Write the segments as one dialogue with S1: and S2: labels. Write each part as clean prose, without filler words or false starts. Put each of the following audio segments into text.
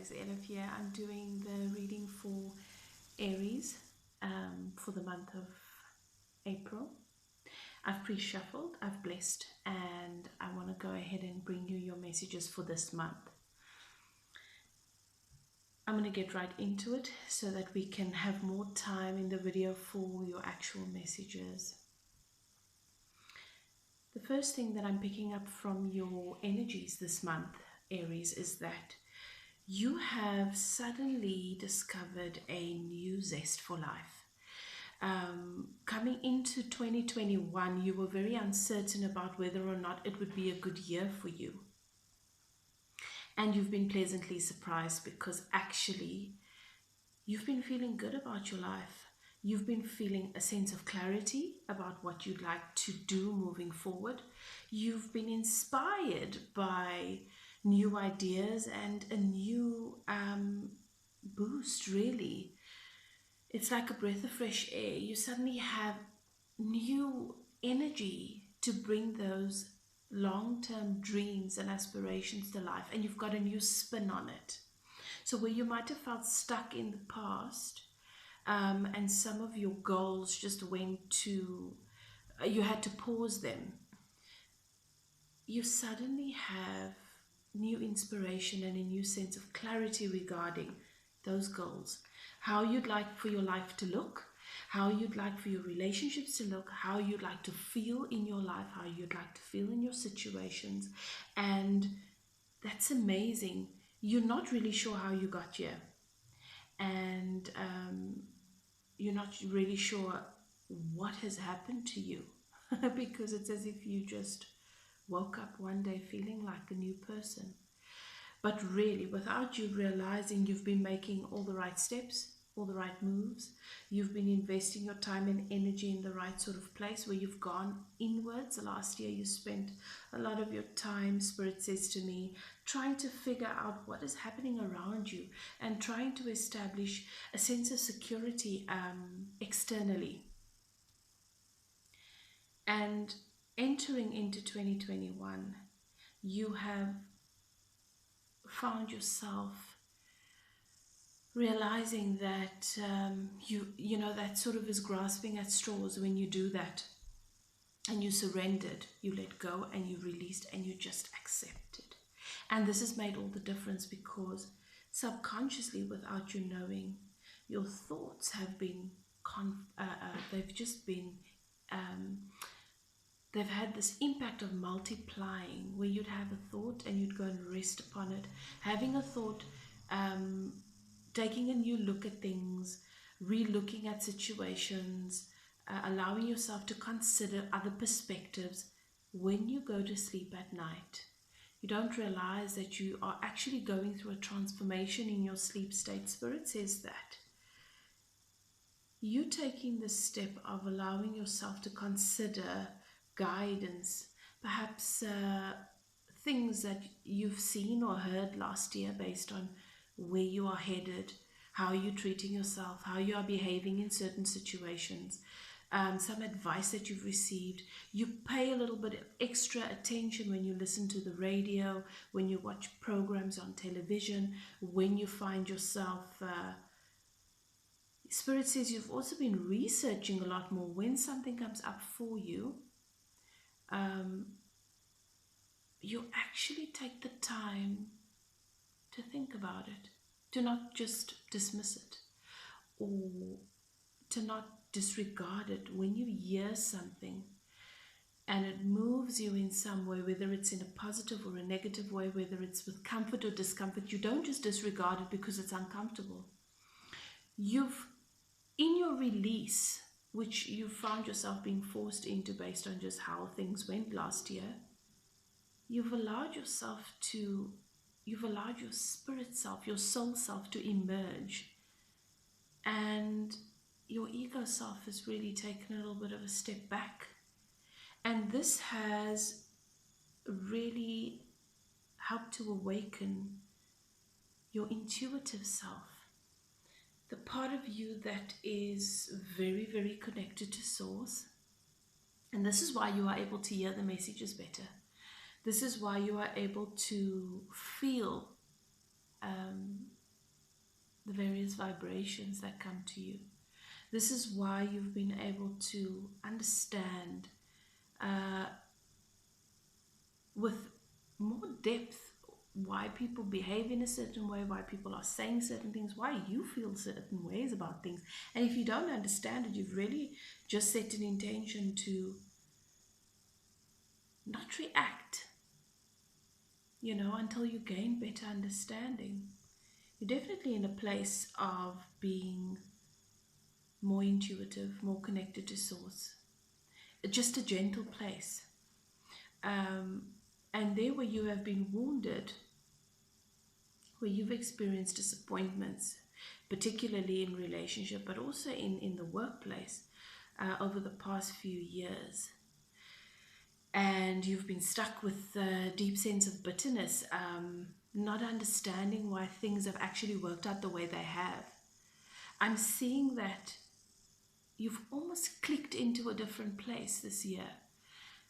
S1: guys, Elif here. I'm doing the reading for Aries for the month of April. I've pre-shuffled, I've blessed, and I want to go ahead and bring you your messages for this month. I'm going to get right into it so that we can have more time in the video for your actual messages. The first thing that I'm picking up from your energies this month, Aries, is that you have suddenly discovered a new zest for life. Coming into 2021, you were very uncertain about whether or not it would be a good year for you. And you've been pleasantly surprised because actually you've been feeling good about your life. You've been feeling a sense of clarity about what you'd like to do moving forward. You've been inspired by new ideas and a new boost, really. It's like a breath of fresh air. You suddenly have new energy to bring those long-term dreams and aspirations to life, and you've got a new spin on it. So where you might have felt stuck in the past, and some of your goals just went to, you had to pause them, you suddenly have new inspiration and a new sense of clarity regarding those goals. How you'd like for your life to look, how you'd like for your relationships to look, how you'd like to feel in your life, how you'd like to feel in your situations. And that's amazing. You're not really sure how you got here. And you're not really sure what has happened to you because it's as if you just woke up one day feeling like a new person. But really, without you realizing, you've been making all the right steps, all the right moves. You've been investing your time and energy in the right sort of place where you've gone inwards. Last year, you spent a lot of your time, Spirit says to me, trying to figure out what is happening around you and trying to establish a sense of security externally. And entering into 2021, you have found yourself realizing that you know that sort of is grasping at straws when you do that, and you surrendered, you let go, and you released, and you just accepted. And this has made all the difference because subconsciously, without you knowing, your thoughts have been they've just been they've had this impact of multiplying, where you'd have a thought and you'd go and rest upon it, having a thought, taking a new look at things, re-looking at situations, allowing yourself to consider other perspectives. When you go to sleep at night, you don't realize that you are actually going through a transformation in your sleep state. Spirit says that you taking the step of allowing yourself to consider guidance, perhaps things that you've seen or heard last year based on where you are headed, how you're treating yourself, how you are behaving in certain situations, some advice that you've received. You pay a little bit of extra attention when you listen to the radio, when you watch programs on television, when you find yourself Spirit says you've also been researching a lot more. When something comes up for you, you actually take the time to think about it, to not just dismiss it or to not disregard it. When you hear something and it moves you in some way, whether it's in a positive or a negative way, whether it's with comfort or discomfort, you don't just disregard it because it's uncomfortable. In your release, which you found yourself being forced into based on just how things went last year, you've allowed your spirit self, your soul self to emerge. And your ego self has really taken a little bit of a step back. And this has really helped to awaken your intuitive self, the part of you that is very, very connected to source. And this is why you are able to hear the messages better. This is why you are able to feel conscious vibrations that come to you. This is why you've been able to understand with more depth why people behave in a certain way, why people are saying certain things, why you feel certain ways about things. And if you don't understand it, you've really just set an intention to not react, until you gain better understanding. You're definitely in a place of being more intuitive, more connected to source, just a gentle place. Um, and there where you have been wounded, where you've experienced disappointments, particularly in relationship, but also in the workplace over the past few years, and you've been stuck with a deep sense of bitterness, not understanding why things have actually worked out the way they have. I'm seeing that you've almost clicked into a different place this year,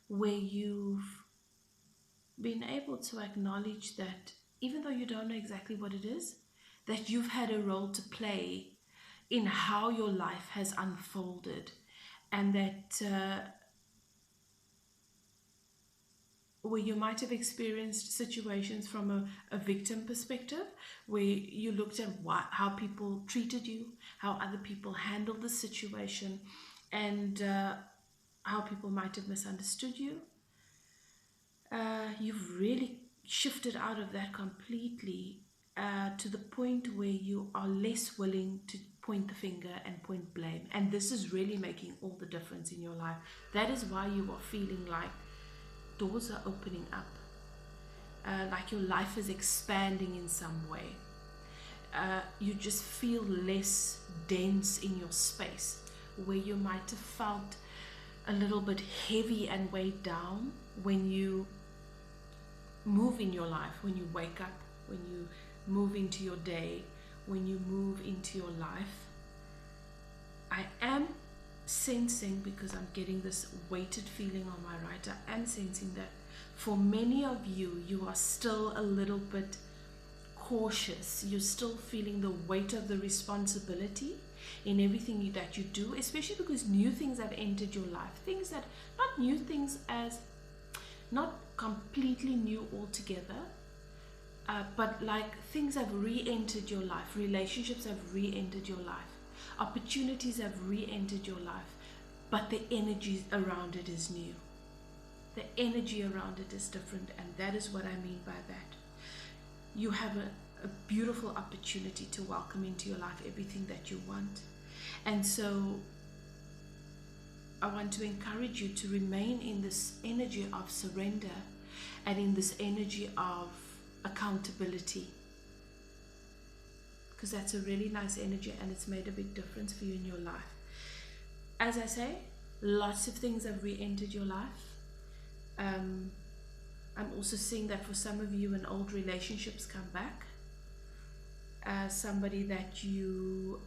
S1: where you've been able to acknowledge that even though you don't know exactly what it is, that you've had a role to play in how your life has unfolded, and that where you might have experienced situations from a victim perspective, where you looked at how people treated you, how other people handled the situation, and how people might have misunderstood you. You've really shifted out of that completely to the point where you are less willing to point the finger and point blame. And this is really making all the difference in your life. That is why you are feeling like doors are opening up, like your life is expanding in some way. You just feel less dense in your space, where you might have felt a little bit heavy and weighed down when you move in your life, when you wake up, when you move into your day, when you move into your life. I am sensing, because I'm getting this weighted feeling on my right, I am sensing that for many of you, you are still a little bit cautious. You're still feeling the weight of the responsibility in everything that you do, especially because new things have entered your life. Things that, not new things as, not completely new altogether, but like things have re-entered your life. Relationships have re-entered your life. Opportunities have re-entered your life, but the energy around it is new. The energy around it is different, and that is what I mean by that. You have a beautiful opportunity to welcome into your life everything that you want. And so I want to encourage you to remain in this energy of surrender and in this energy of accountability, because that's a really nice energy and it's made a big difference for you in your life. As I say, lots of things have re-entered your life. I'm also seeing that for some of you, an old relationships come back. Somebody that you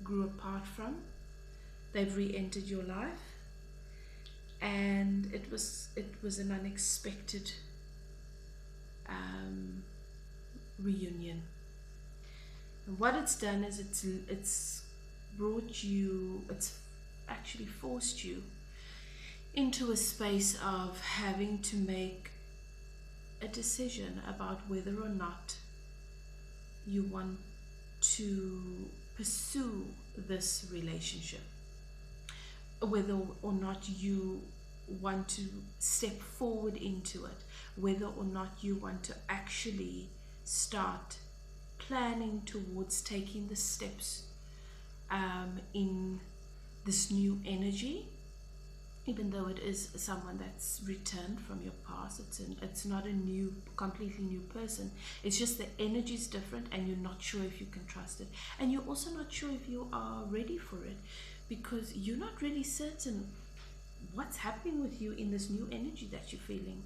S1: grew apart from, they've re-entered your life, and it was an unexpected reunion. And what it's done is it's brought you, it's actually forced you into a space of having to make a decision about whether or not you want to pursue this relationship, whether or not you want to step forward into it, whether or not you want to actually start planning towards taking the steps in this new energy. Even though it is someone that's returned from your past, it's not a completely new person. It's just the energy is different, and you're not sure if you can trust it, and you're also not sure if you are ready for it, because you're not really certain what's happening with you in this new energy that you're feeling.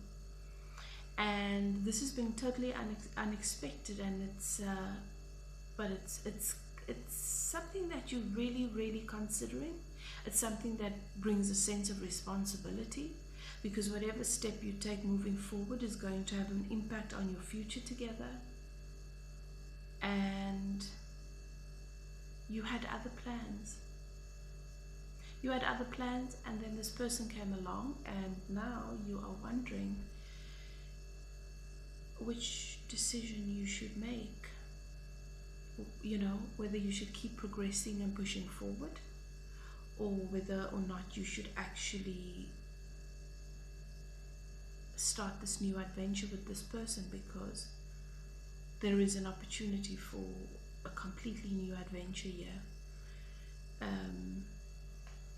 S1: And this has been totally unexpected, and it's something that you're really considering. It's something that brings a sense of responsibility, because whatever step you take moving forward is going to have an impact on your future together. And you had other plans. You had other plans, and then this person came along, and now you are wondering which decision you should make. You know, whether you should keep progressing and pushing forward, or whether or not you should actually start this new adventure with this person, because there is an opportunity for a completely new adventure here.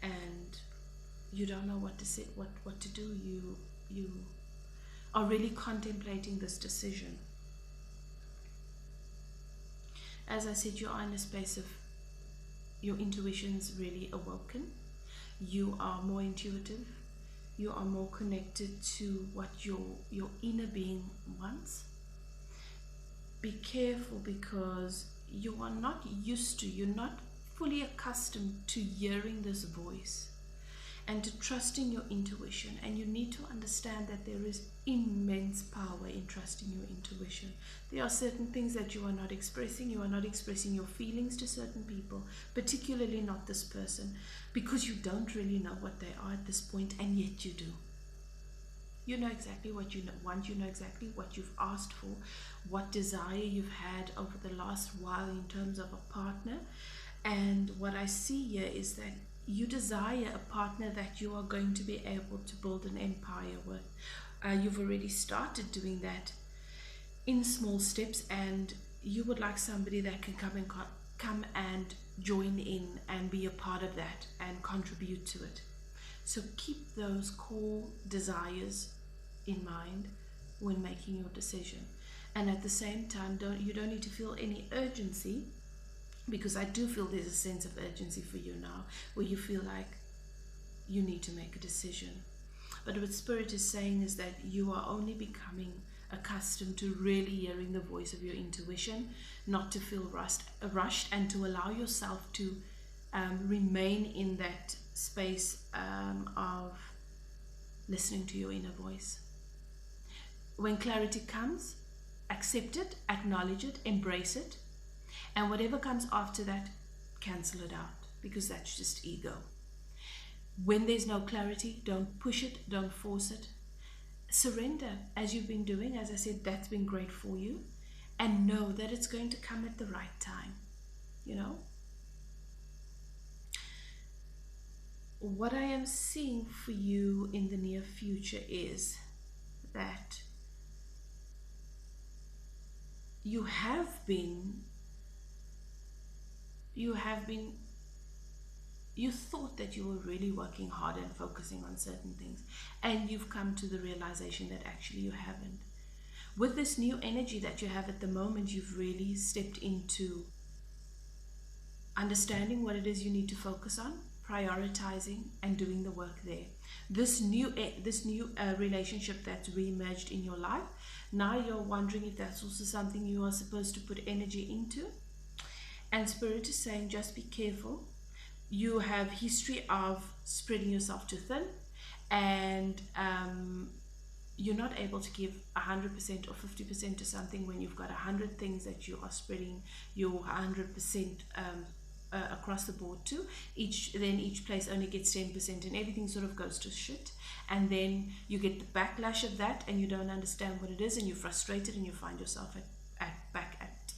S1: And you don't know what to say, what to do. You are really contemplating this decision. As I said, you are in a space of your intuition's really awoken. You are more intuitive. You are more connected to what your inner being wants. Be careful, because you are not used to, you're not fully accustomed to hearing this voice and to trusting your intuition. And you need to understand that there is immense power in trusting your intuition. There are certain things that you are not expressing. You are not expressing your feelings to certain people, particularly not this person, because you don't really know what they are at this point, and yet you do. You know exactly what you want. You know exactly what you've asked for, what desire you've had over the last while in terms of a partner. And what I see here is that you desire a partner that you are going to be able to build an empire with. You've already started doing that in small steps, and you would like somebody that can come and join in and be a part of that and contribute to it. So keep those core desires in mind when making your decision. And at the same time, you don't need to feel any urgency, because I do feel there's a sense of urgency for you now, where you feel like you need to make a decision. But what Spirit is saying is that you are only becoming accustomed to really hearing the voice of your intuition, not to feel rushed, and to allow yourself to remain in that space of listening to your inner voice. When clarity comes, accept it, acknowledge it, embrace it, and whatever comes after that, cancel it out, because that's just ego. When there's no clarity, don't push it, don't force it. Surrender, as you've been doing. As I said, that's been great for you, and know that it's going to come at the right time. You know, what I am seeing for you in the near future is that you thought that you were really working hard and focusing on certain things, and you've come to the realization that actually you haven't. With this new energy that you have at the moment, you've really stepped into understanding what it is you need to focus on, prioritizing, and doing the work there. This new relationship that's re-emerged in your life, now you're wondering if that's also something you are supposed to put energy into. And Spirit is saying, just be careful. You have history of spreading yourself too thin, and you're not able to give 100% or 50% to something when you've got 100 things that you are spreading your 100% across the board to. Each place only gets 10%, and everything sort of goes to shit. And then you get the backlash of that, and you don't understand what it is, and you're frustrated, and you find yourself back at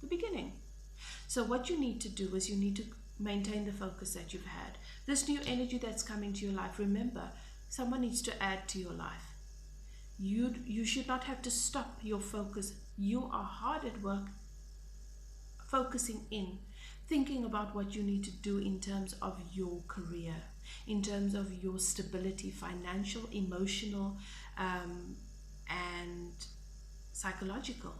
S1: the beginning. So what you need to do is you need to maintain the focus that you've had. This new energy that's coming to your life, remember, someone needs to add to your life. You should not have to stop your focus. You are hard at work focusing in, thinking about what you need to do in terms of your career, in terms of your stability, financial, emotional, and psychological.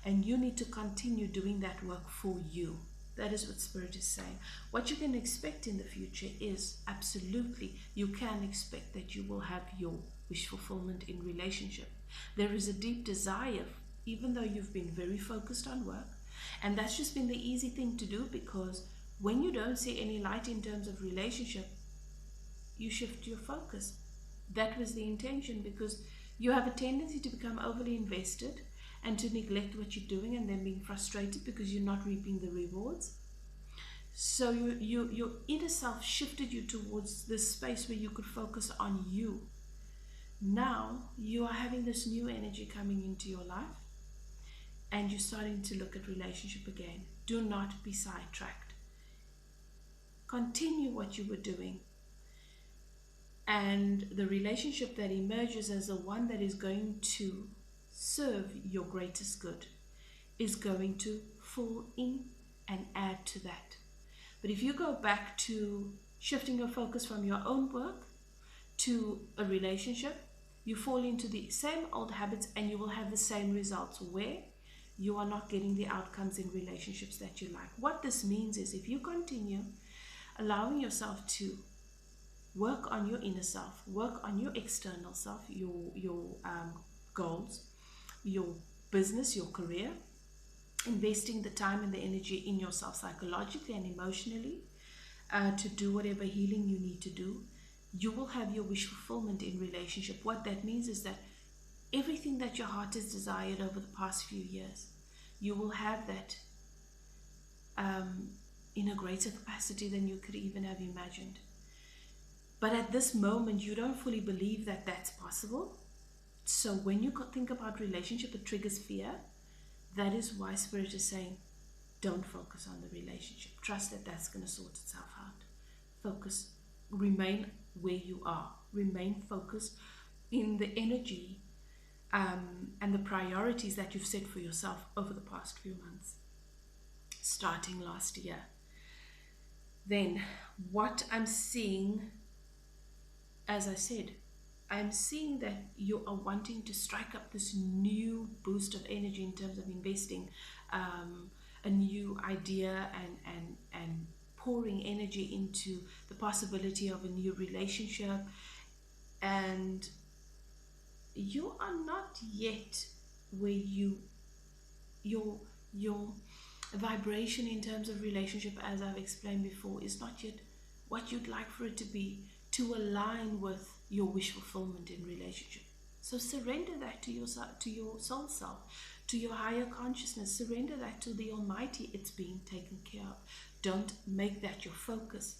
S1: And you need to continue doing that work for you. That is what Spirit is saying. What you can expect in the future is, absolutely, you can expect that you will have your wish fulfillment in relationship. There is a deep desire, even though you've been very focused on work, and that's just been the easy thing to do, because when you don't see any light in terms of relationship, you shift your focus. That was the intention, because you have a tendency to become overly invested and to neglect what you're doing, and then being frustrated because you're not reaping the rewards. So your inner self shifted you towards this space where you could focus on you. Now you are having this new energy coming into your life, and you're starting to look at relationship again. Do not be sidetracked. Continue what you were doing. And the relationship that emerges as the one that is going to serve your greatest good is going to fall in and add to that. But if you go back to shifting your focus from your own work to a relationship, you fall into the same old habits and you will have the same results where you are not getting the outcomes in relationships that you like. What this means is if you continue allowing yourself to work on your inner self, work on your external self, your goals, your business, your career, investing the time and the energy in yourself psychologically and emotionally, to do whatever healing you need to do, you will have your wish fulfillment in relationship. What that means is that everything that your heart has desired over the past few years, you will have that in a greater capacity than you could even have imagined. But at this moment, you don't fully believe that that's possible. So when you think about relationship, it triggers fear. That is why Spirit is saying, don't focus on the relationship. Trust that that's going to sort itself out. Focus, remain where you are. Remain focused in the energy and the priorities that you've set for yourself over the past few months, starting last year. Then what I'm seeing, as I said, I'm seeing that you are wanting to strike up this new boost of energy in terms of investing, a new idea and pouring energy into the possibility of a new relationship. And you are not yet where your vibration in terms of relationship, as I've explained before, is not yet what you'd like for it to be, to align with your wish fulfillment in relationship. So surrender that to your soul self, to your higher consciousness. Surrender that to the Almighty. It's being taken care of. Don't make that your focus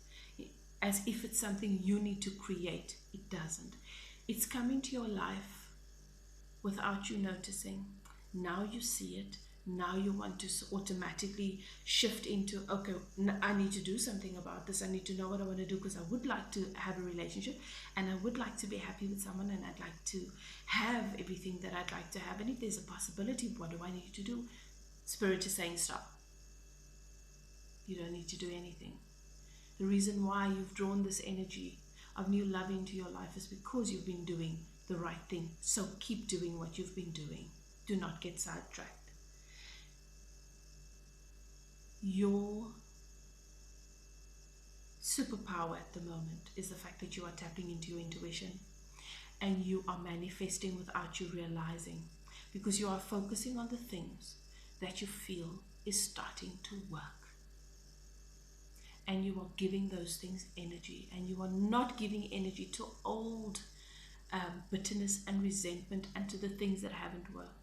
S1: as if it's something you need to create. It doesn't. It's coming to your life without you noticing. Now you see it. Now you want to automatically shift into, okay, I need to do something about this. I need to know what I want to do because I would like to have a relationship and I would like to be happy with someone and I'd like to have everything that I'd like to have. And if there's a possibility, what do I need to do? Spirit is saying stop. You don't need to do anything. The reason why you've drawn this energy of new love into your life is because you've been doing the right thing. So keep doing what you've been doing. Do not get sidetracked. Your superpower at the moment is the fact that you are tapping into your intuition and you are manifesting without you realizing, because you are focusing on the things that you feel is starting to work. And you are giving those things energy, and you are not giving energy to old bitterness and resentment and to the things that haven't worked.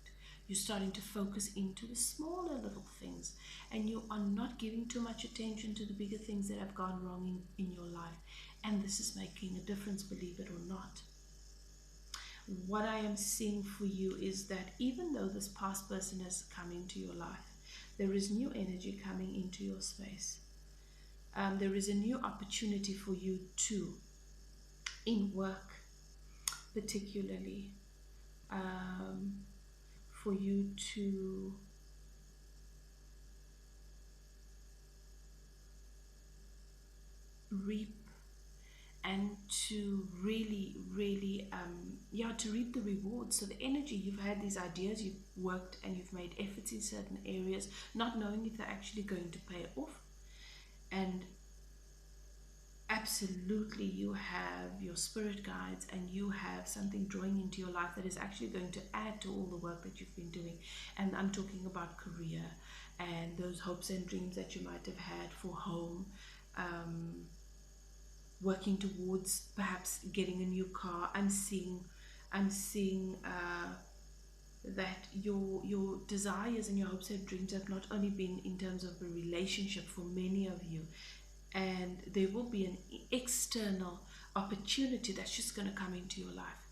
S1: You're starting to focus into the smaller little things, and you are not giving too much attention to the bigger things that have gone wrong in your life. And this is making a difference, believe it or not. What I am seeing for you is that even though this past person has come into your life, there is new energy coming into your space. There is a new opportunity for you too, in work particularly, for you to reap and to really to reap the rewards. So the energy, you've had these ideas, you've worked and you've made efforts in certain areas, not knowing if they're actually going to pay off. And absolutely, you have your spirit guides and you have something drawing into your life that is actually going to add to all the work that you've been doing. And I'm talking about career and those hopes and dreams that you might have had for home, working towards perhaps getting a new car. I'm seeing that your desires and your hopes and dreams have not only been in terms of a relationship for many of you, and there will be an external opportunity that's just going to come into your life.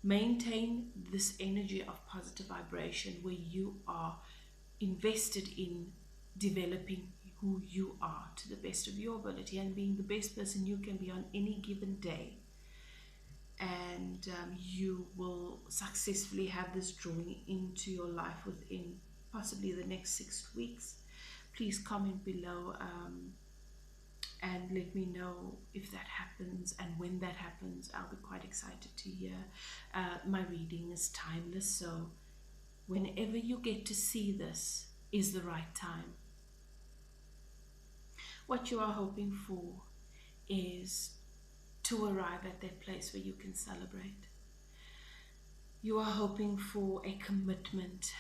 S1: Maintain this energy of positive vibration where you are invested in developing who you are to the best of your ability and being the best person you can be on any given day. And you will successfully have this drawing into your life within possibly the next 6 weeks. Please comment below and let me know if that happens, and when that happens I'll be quite excited to hear. My reading is timeless, so whenever you get to see this is the right time. What you are hoping for is to arrive at that place where you can celebrate. You are hoping for a commitment,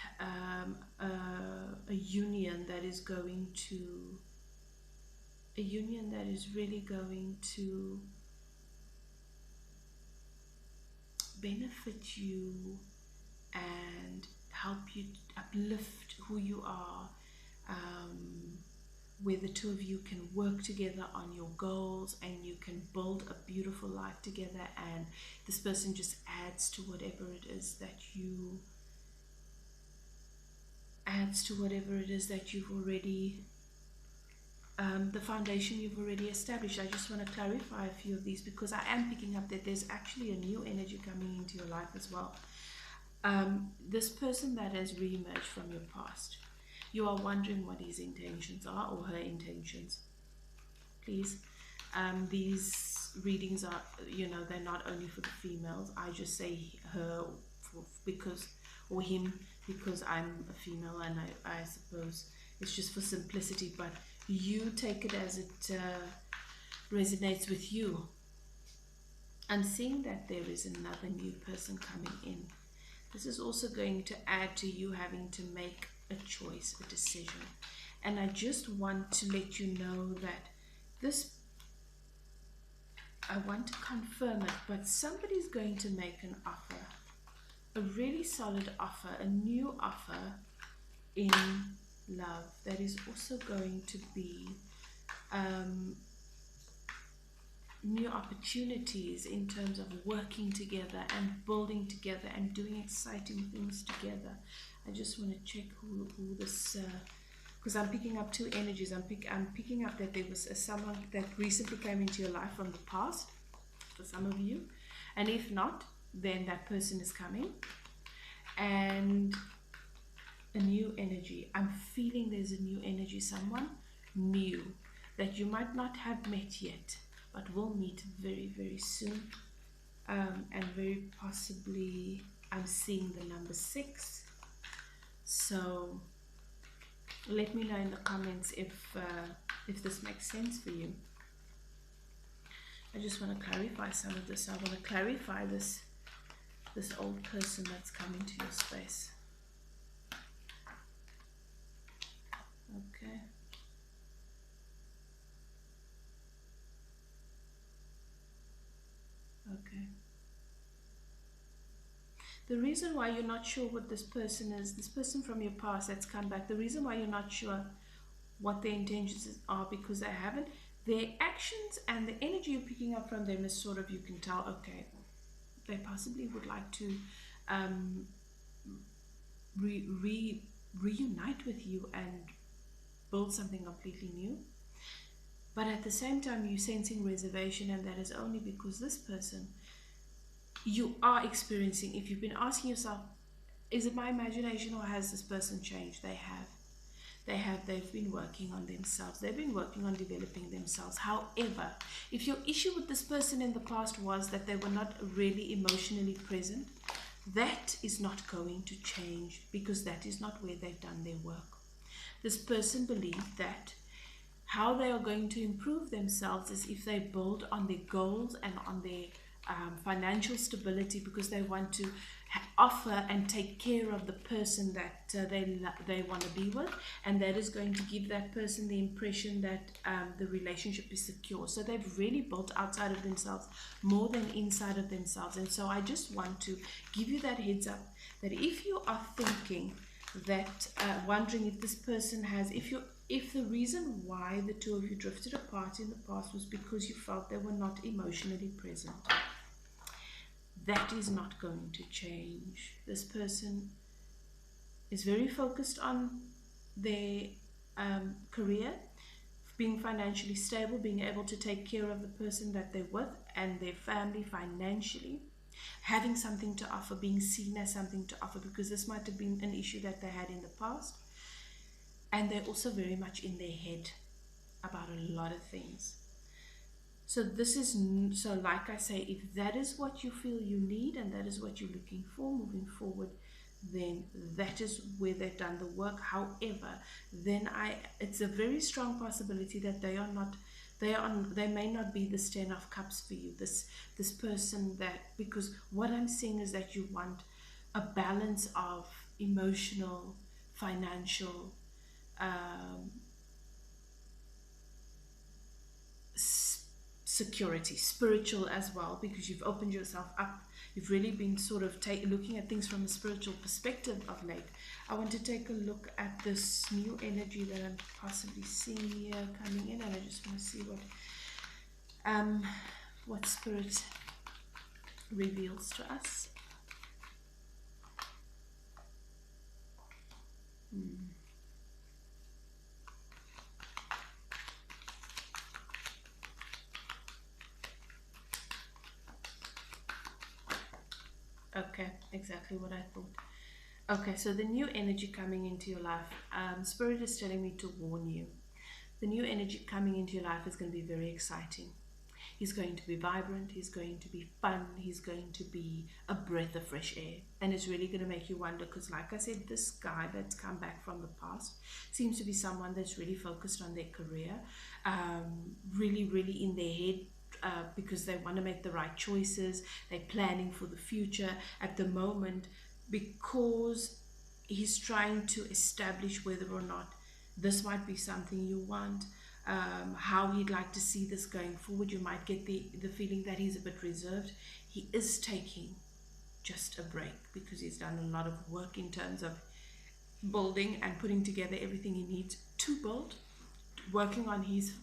S1: a union that is going to, a union that is really going to benefit you and help you uplift who you are, where the two of you can work together on your goals and you can build a beautiful life together, and this person just adds to whatever it is that you you've already the foundation you've already established. I just want to clarify a few of these because I am picking up that there's actually a new energy coming into your life as well. This person that has re-emerged from your past, you are wondering what his intentions are or her intentions. Please, these readings are, they're not only for the females. I just say her because, or him, because I'm a female, and I suppose it's just for simplicity, but you take it as it resonates with you. I'm seeing that there is another new person coming in. This is also going to add to you having to make a choice, a decision. And I just want to let you know that this, I want to confirm it, but somebody's going to make an offer, a really solid offer, a new offer in love that is also going to be new opportunities in terms of working together and building together and doing exciting things together. I just want to check who this, because I'm picking up two energies. I'm picking up that there was someone that recently came into your life from the past for some of you, and if not, then that person is coming, and a new energy. I'm feeling there's a new energy, someone new that you might not have met yet, but we'll meet very, very soon, and very possibly I'm seeing the number 6. So let me know in the comments if this makes sense for you. I just want to clarify some of this. I want to clarify this old person that's coming to your space. Okay. Okay. The reason why you're not sure what this person is, this person from your past that's come back, the reason why you're not sure what their intentions are, because they haven't, their actions and the energy you're picking up from them is sort of, you can tell, okay, they possibly would like to reunite with you and build something completely new. But at the same time, you're sensing reservation, and that is only because this person, you are experiencing, if you've been asking yourself, is it my imagination or has this person changed? They have. They've been working on themselves. They've been working on developing themselves. However, if your issue with this person in the past was that they were not really emotionally present, that is not going to change, because that is not where they've done their work. This person believed that how they are going to improve themselves is if they build on their goals and on their financial stability, because they want to offer and take care of the person that they want to be with, and that is going to give that person the impression that the relationship is secure. So they've really built outside of themselves more than inside of themselves. And so I just want to give you that heads up, that if you are thinking that wondering if this person has, if the reason why the two of you drifted apart in the past was because you felt they were not emotionally present, that is not going to change. This person is very focused on their career, being financially stable, being able to take care of the person that they're with and their family financially, having something to offer, being seen as something to offer, because this might have been an issue that they had in the past. And they're also very much in their head about a lot of things. So this is, so like I say, if that is what you feel you need and that is what you're looking for moving forward, then that is where they've done the work. However, then it's a very strong possibility that they may not be this 10 of cups for you, this person, that, because what I'm seeing is that you want a balance of emotional, financial, security, spiritual as well, because you've opened yourself up. You've really been sort of looking at things from a spiritual perspective of late. I want to take a look at this new energy that I'm possibly seeing here coming in, and I just want to see what spirit reveals to us. Okay, exactly what I thought. Okay, so the new energy coming into your life, Spirit is telling me to warn you. The new energy coming into your life is going to be very exciting. He's going to be vibrant, he's going to be fun, he's going to be a breath of fresh air. And it's really going to make you wonder, because like I said, this guy that's come back from the past seems to be someone that's really focused on their career, really, really in their head, because they want to make the right choices. They're planning for the future at the moment, because he's trying to establish whether or not this might be something you want, how he'd like to see this going forward. You might get the feeling that he's a bit reserved. He is taking just a break because he's done a lot of work in terms of building and putting together everything he needs to build, working on his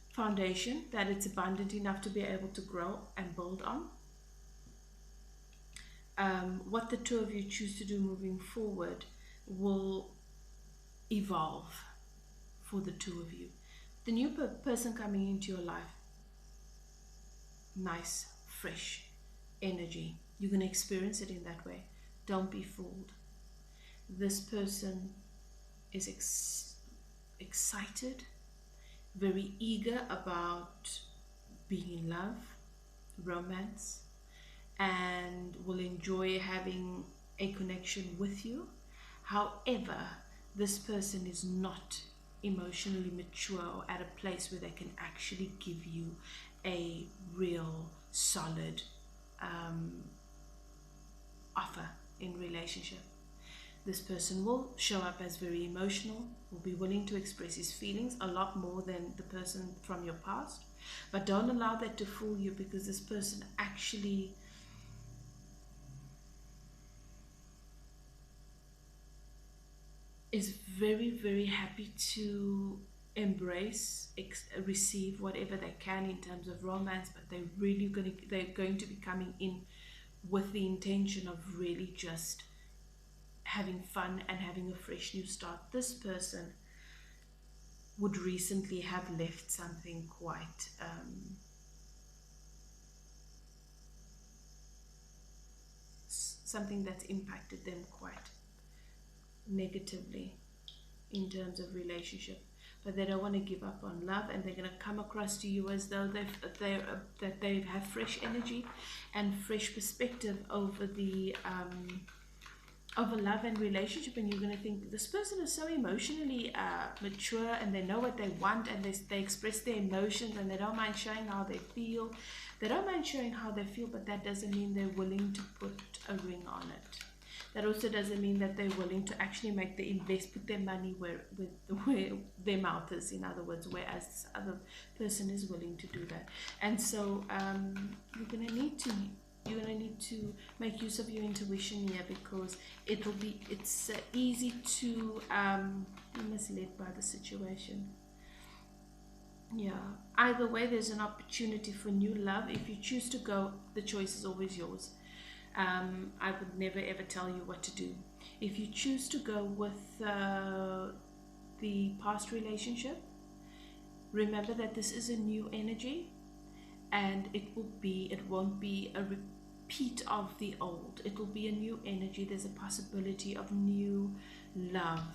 S1: foundation, that it's abundant enough to be able to grow and build on. What the two of you choose to do moving forward will evolve for the two of you. The new person coming into your life, nice, fresh energy. You're going to experience it in that way. Don't be fooled. This person is excited, very eager about being in love, romance, and will enjoy having a connection with you. However, this person is not emotionally mature or at a place where they can actually give you a real solid offer in relationship. This person will show up as very emotional, will be willing to express his feelings a lot more than the person from your past. But don't allow that to fool you, because this person actually is very, very happy to embrace, receive whatever they can in terms of romance, but they're going to be coming in with the intention of really just having fun and having a fresh new start. This person would recently have left something quite something that's impacted them quite negatively in terms of relationship, but they don't want to give up on love, and they're going to come across to you as though they have fresh energy and fresh perspective over the of a love and relationship, and you're going to think this person is so emotionally mature, and they know what they want, and they express their emotions, and they don't mind showing how they feel. They don't mind showing how they feel, but that doesn't mean they're willing to put a ring on it. That also doesn't mean that they're willing to actually make the put their money where their mouth is, in other words, whereas this other person is willing to do that. And so you're going to need to make use of your intuition here, because it's easy to be misled by the situation. Yeah, either way, there's an opportunity for new love. If you choose to go, the choice is always yours. I would never ever tell you what to do. If you choose to go with the past relationship, remember that this is a new energy, and it won't be a repeat of the old. It will be a new energy. There's a possibility of new love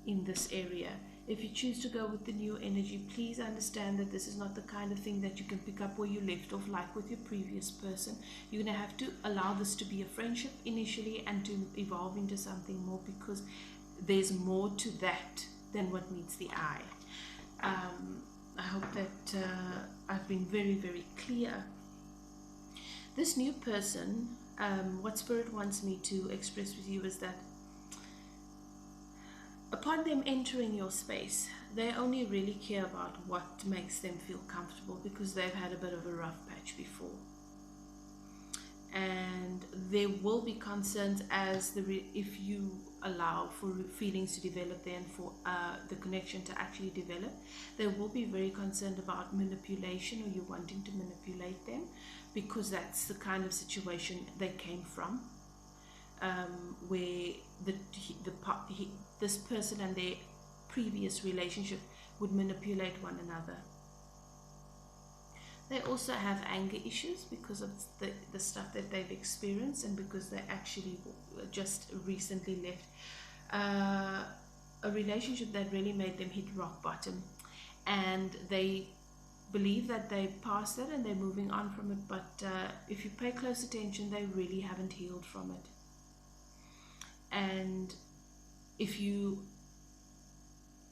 S1: in this area. If you choose to go with the new energy, please understand that this is not the kind of thing that you can pick up where you left off, like with your previous person. You're going to have to allow this to be a friendship initially, and to evolve into something more, because there's more to that than what meets the eye. I hope that I've been very, very clear. This new person, what Spirit wants me to express with you is that upon them entering your space, they only really care about what makes them feel comfortable, because they've had a bit of a rough patch before. And there will be concerns as if you allow for feelings to develop there, and for the connection to actually develop. They will be very concerned about manipulation, or you wanting to manipulate them, because that's the kind of situation they came from, where this person and their previous relationship would manipulate one another. They also have anger issues because of the stuff that they've experienced, and because they actually just recently left a relationship that really made them hit rock bottom, and they believe that they passed it and they're moving on from it. But if you pay close attention, they really haven't healed from it. And if you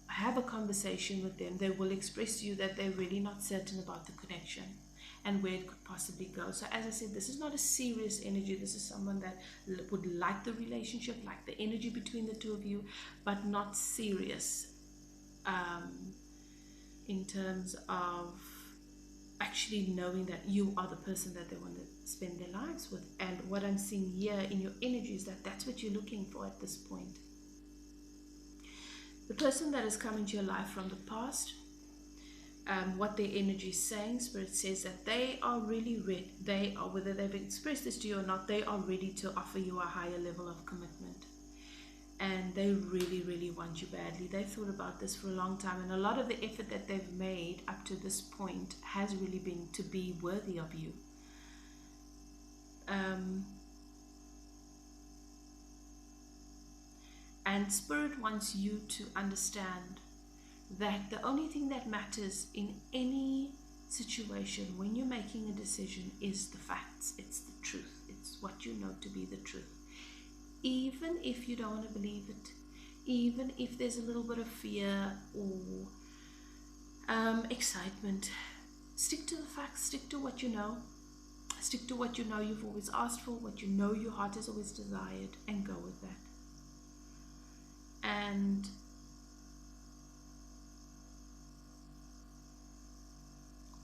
S1: have a conversation with them, they will express to you that they're really not certain about the connection and where it could possibly go. So as I said, this is not a serious energy. This is someone that would like the relationship, like the energy between the two of you, but not serious in terms of actually knowing that you are the person that they want to spend their lives with. And what I'm seeing here in your energy is that that's what you're looking for at this point. The person that is coming to your life from the past, what their energy is saying, Spirit says that they are really ready. They are, whether they've expressed this to you or not, they are ready to offer you a higher level of commitment. And they really, really want you badly. They've thought about this for a long time, and a lot of the effort that they've made up to this point has really been to be worthy of you. And Spirit wants you to understand that the only thing that matters in any situation when you're making a decision is the facts. It's the truth. It's what you know to be the truth. Even if you don't want to believe it, even if there's a little bit of fear or excitement, stick to the facts, stick to what you know. Stick to what you know you've always asked for, what you know your heart has always desired, and go with that. And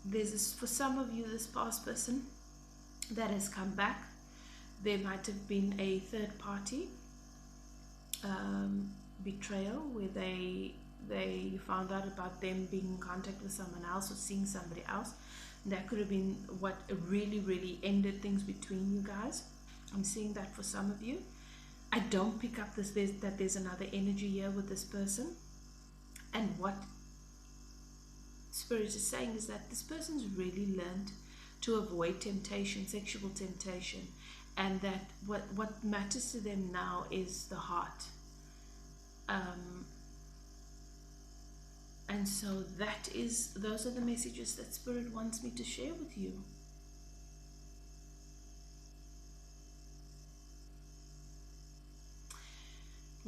S1: there's this, for some of you, this past person that has come back. There might have been a third party betrayal, where you found out about them being in contact with someone else or seeing somebody else. And that could have been what really, really ended things between you guys. I'm seeing that for some of you. I don't pick up that there's another energy here with this person. And what Spirit is saying is that this person's really learned to avoid temptation, sexual temptation, and that what matters to them now is the heart. And so those are the messages that Spirit wants me to share with you.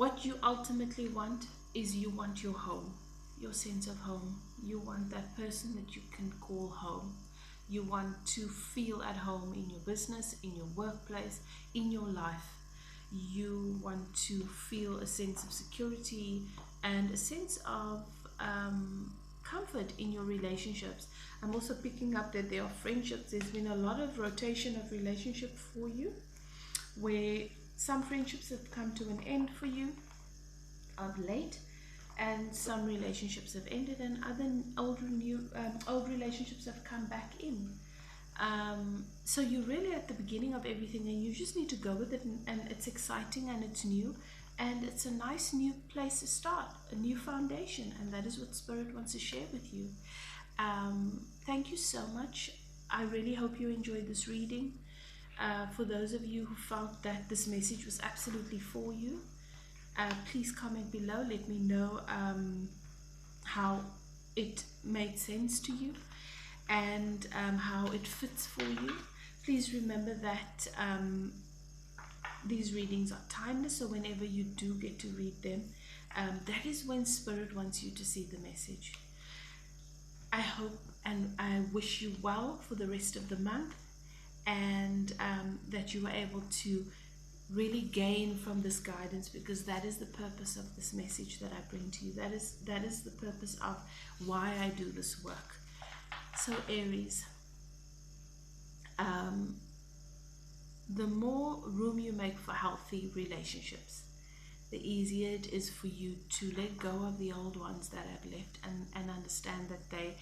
S1: What you ultimately want is you want your home, your sense of home. You want that person that you can call home. You want to feel at home in your business, in your workplace, in your life. You want to feel a sense of security and a sense of comfort in your relationships. I'm also picking up that there are friendships. There's been a lot of rotation of relationship for you, where some friendships have come to an end for you of late, and some relationships have ended, and other old relationships have come back in. So you're really at the beginning of everything, and you just need to go with it, and it's exciting and it's new, and it's a nice new place to start, a new foundation, and that is what Spirit wants to share with you. Thank you so much. I really hope you enjoyed this reading. For those of you who felt that this message was absolutely for you, please comment below. Let me know how it made sense to you, and how it fits for you. Please remember that these readings are timeless, so whenever you do get to read them, that is when Spirit wants you to see the message. I hope and I wish you well for the rest of the month, and that you are able to really gain from this guidance, because that is the purpose of this message that I bring to you. That is the purpose of why I do this work. So Aries, the more room you make for healthy relationships, the easier it is for you to let go of the old ones that have left, and understand that they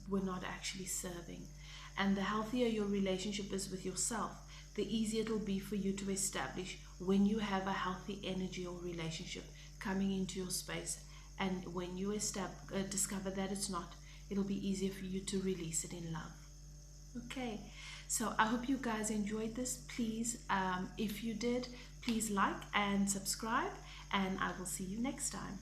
S1: were not actually serving. And the healthier your relationship is with yourself, the easier it will be for you to establish when you have a healthy energy or relationship coming into your space. And when you discover that it's not, it'll be easier for you to release it in love. Okay, so I hope you guys enjoyed this. Please, if you did, please like and subscribe, and I will see you next time.